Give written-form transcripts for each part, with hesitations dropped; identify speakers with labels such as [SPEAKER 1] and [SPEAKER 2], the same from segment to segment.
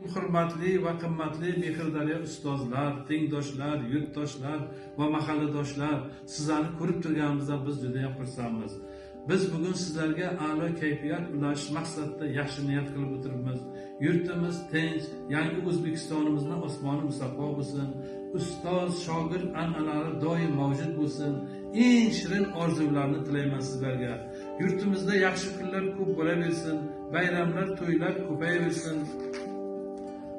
[SPEAKER 1] Hurmatli va qimmatli Mehrdaryo ustozlar, tengdoshlar, yurtdoshlar va mahalladoshlar, sizlarni ko'rib turganimizdan biz juda ham xursandmiz. Biz bugun sizlarga a'lo kayfiyat ulashish maqsadida yaxshi niyat qilib o'tiribmiz. Yurtimiz tinch, yangi O'zbekistonimizni osmoni musaffo bo'lsin. Ustoz, shogird an'analari doim mavjud bo'lsin. Eng shirin orzularni tilayman sizlarga. Yurtimizda yaxshi kunlar ko'p bo'laversin, bayramlar, to'ylar ko'payaversin.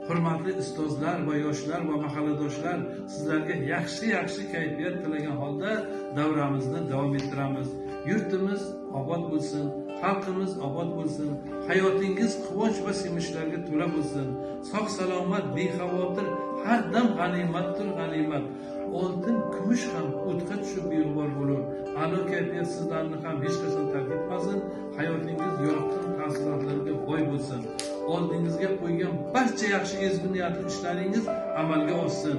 [SPEAKER 1] Hurmatli ustozlar va yoshlar va mahalladoshlar, sizlarga yaxshi kayfiyat tilagan holda davramizni davom ettiramiz. Yurtimiz obod bo'lsin, xalqimiz obod bo'lsin, hayotingiz quvonch va sevinchlarga to'la bo'lsin. Sog' salomat, bexavotir, har dam g'animatdir g'animat. Oltin, kumush ham o'tga tushib beg'ubor bo'lur. A'lo kayfiyat sizlarni ham hech qachon tark etmasin. Hayotingiz yorqin taassurotlarga boy bo'lsin. Oldingizga qo'ygan barcha yaxshi ezgu niyatli ishlaringiz amalga oshsin.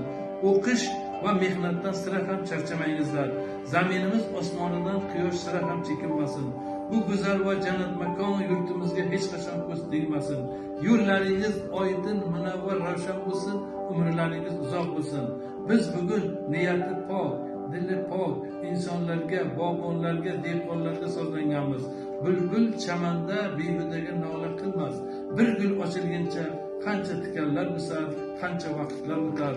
[SPEAKER 1] O'qish va mehnatdan sira ham charchamangizlar. Zaminimiz osmonidan quyosh sira ham chekinmasin. Bu go'zal va jannat makon yurtimizga hech qachon ko'z tegmasin. Yo'llaringiz oydin, munavvar, ravshan bo'lsin, umrlaringiz uzoq bo'lsin. Biz bugun niyati pok, dili pok insonlarga, bog'bonlarga, dehqonlarga sozlanganmiz. Bulbul chamanda behudaga nola qilmas. Bir gul ochilguncha qancha tikanlar o'sar, qancha vaqtlar o'tar.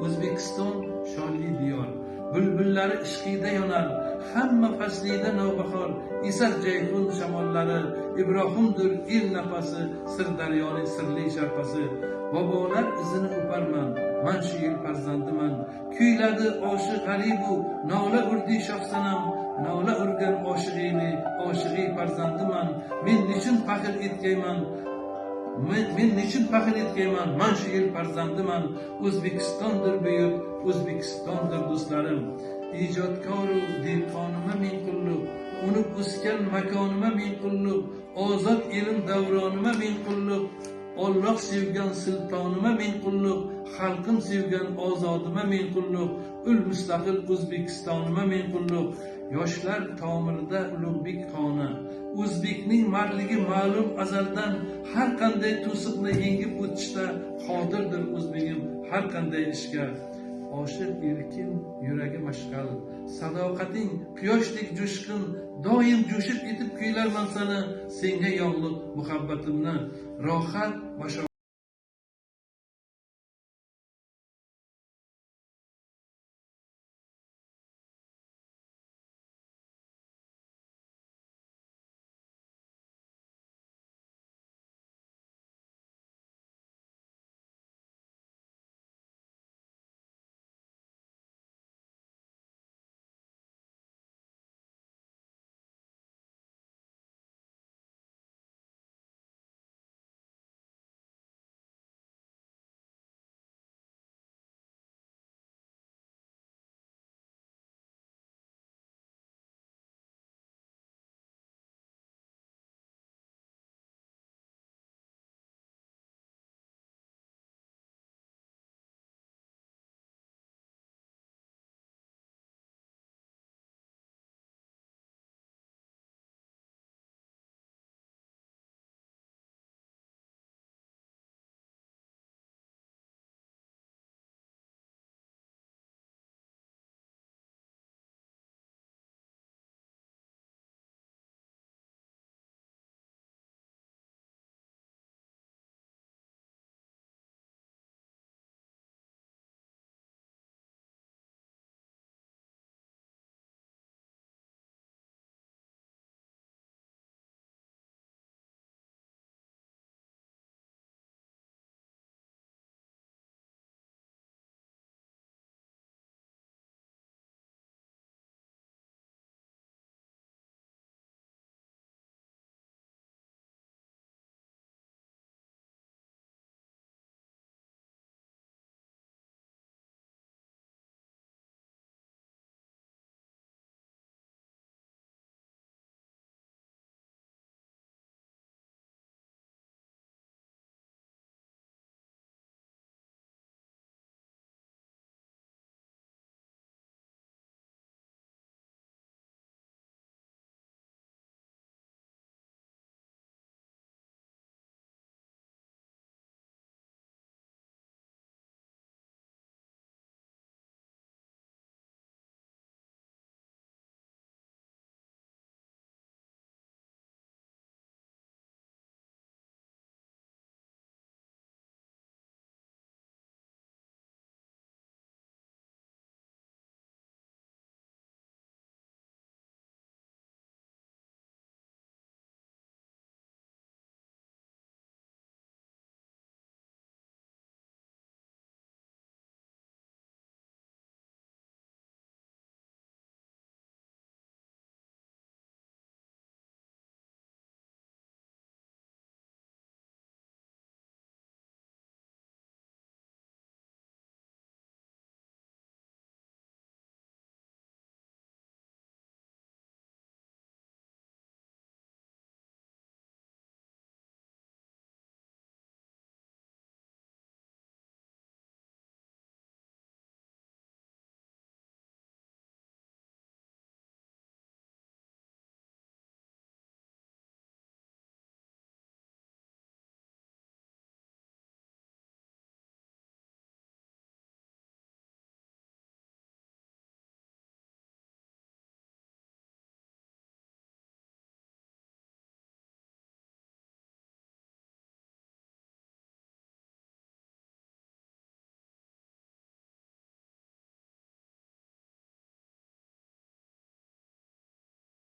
[SPEAKER 1] O'zbekiston shonli diyor. Bulbullari ishqida yonar, hamma faslida navbahor, esar jayhun shamollari, Ibrohimdir el nafasi, Sirdaryoning sirli sharpasi. Bobolar izini o'parman, man shu yil farzandiman. Kuyladi oshiq g'aribu, nola urdi shohsanam, nola urgan oshig'ini, oshig'i farzandiman. Men nechun faxr etgayman? Men nechun faxr etgayman? Man shu yil farzandiman. O'zbekistondir buyuk, O'zbekistondir do'stlarim. Ijodkoru dehqonima men qulluq, unib o'sgan makonima men qulluq, ozod elim davronima men qulluq. Alloh sevgan sultonima men qulluq, xalqim sevgan ozodima men qulluq, ul mustaqil O'zbekistonima men qulluq. Yoshlar tomirida ulug'bek qoni, o'zbekning mardligi ma'lum azaldan, har qanday to'siqni yengib o'tishda qodirdir o'zbegim har qanday ishga. Oshiq erkin, yuragi mashqal, sadoqating quyoshdek jo'shqin, doim jo'shib etib kuylarman sana, senga yog'liq muhabbatimni, rohat